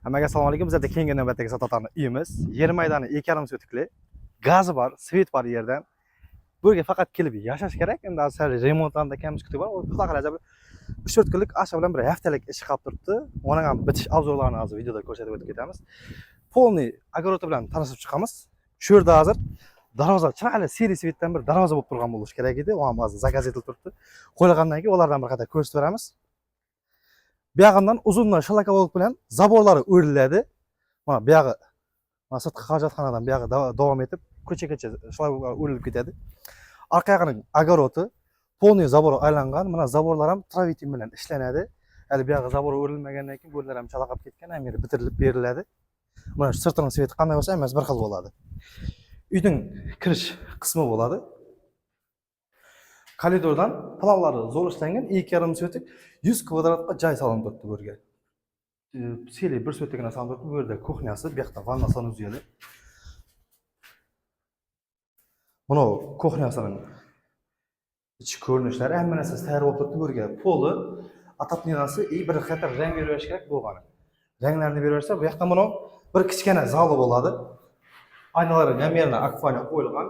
Hammaga assalomu alaykum. Bizda keyingi navbatdagi sotatlarni uyimiz. Yer maydoni 2,5 sotikli. Gazi bor, svet bor yerdan. Bu yerga faqat kelib yashash kerak. Endi asal remontlarda kamchilik kutup bor. Xudo xolasa 3-4 kunlik, asha bilan bir haftalik ish qilib turibdi. Ona ham bitish obzorlarini hozir videoda ko'rsatib o'tib ketamiz. Polniy огород bilan tanishib chiqamiz. Shu yerda hozir darvoza, chiroyli seri svetdan bir darvoza bo'lib turgan bo'lishi kerak edi. U ham hozir zakaz etilib turibdi. Qo'yilgandan keyin ulardan bir qator ko'rsatib beramiz. Bu yoqdan uzundan shalakovok bilan zaborlari o'riladi. Mana bu yog'i sirtqi hojatxonadan bu yog'i davom etib ko'cha-ko'cha shalakovoklar o'rilib ketadi. Orqa yog'ining огорodi polniy zabor aylangan. Mana zaborlar ham travitin bilan ishlanadi. Hali bu yog'i zabor o'rilmagandan keyin bo'lar ham chalaqab ketgan, ham yeri bitirilib beriladi. Mana shu sirtining sveti qanday bo'lsa, hammasi bir xil bo'ladi. Uyning kirish qismi bo'ladi. Koridordan planlari zo'r ishlangan, 2,5 sotik 100 kvadratga joy solinib turibdi bu yerga. Seli 1 sotikdan solinib turibdi. Bu yerda kuxnyasi, bu yoqda vanna sanuzyeli. Buni kuxnyasining ichki ko'rinishlari hamma narsa tayyor bo'lib turibdi bu yerga. Poli, atapniyasi bir qator rang berish kerak bo'lgani. Ranglarni beraversa, bu yoqda buni bir kichkina zali bo'ladi. Aynalari hamma akvarium qo'yilgan.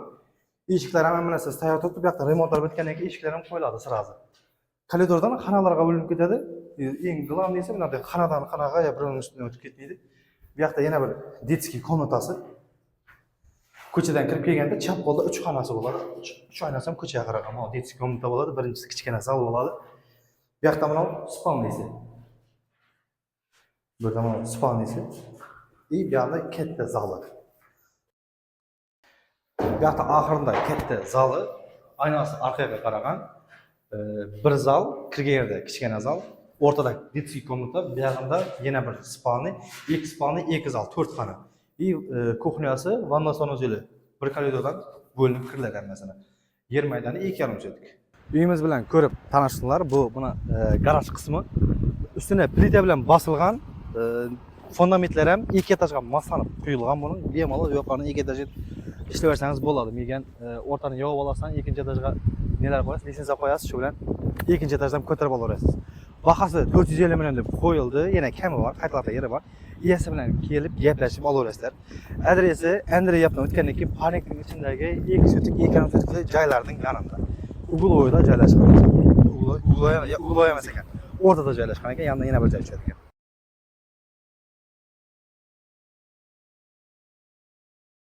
Eshiklar hamma narsa tayyor turibdi. Bu yoqda remontlar bitgandan keyin eshiklar ham qo'yiladi sirazi. Koridordan xonalarga bo'linib ketadi. Eng glavniysi bunda xonadan xonaga birovning ustidan o'tib ketmaydi. Bu yoqda yana bir детский komnatasi. Ko'chadan kirib kelganda chap qo'lda 3 xonasi bo'ladi. 3 oynasi ham ko'chaga qaragan. Mana детский komnata bo'ladi. Birinchisi kichkina zal bo'ladi. Bu yoqda mana spalniysi. Bu yerda mana spalniysi. Bu yoqda katta zali. Bu yoqda oxirida katta zali, aynasi orqaga qaragan. Bir zal, kirgan yerda kichkina zal, o'rtada детский komnata, bu yoqda yana bir spalni, 2 spalni, 2 zal, 4 xona. Kuxnyasi, vanna sanuzyeli bir koridordan bo'linib kiriladi masalan. Yer maydoni 2,5 sotik. Uyimiz bilan ko'rib tanishdilar. Bu buni garaj qismi. Ustuna plita bilan bosilgan, fundamentlar ham 2 etajga moslanib quyilgan buning. Bemalol yo'qani 2 etaj ishlayversangiz bo'ladi. Megan o'rtani yog'ib olasan, 2 etajga nelar qo'yasiz, lisenziya qo'yasiz, shu bilan 2 etajdan ko'tarib olaverasiz. Bahasi 450 million deb qo'yildi. Yana kami bor, qaytalarda yeri bor. Egasi bilan kelib gaplashib olaverasizlar. Adresi Andrey yapdan o'tgandan keyin parkning ichidagi 2 sotik, 2,5 sotikli joylarning yonida. Ugloyda joylashgan. Ugloy emas ekan. O'rtada joylashgan ekan, yanida yana bir joy tushadi ekan.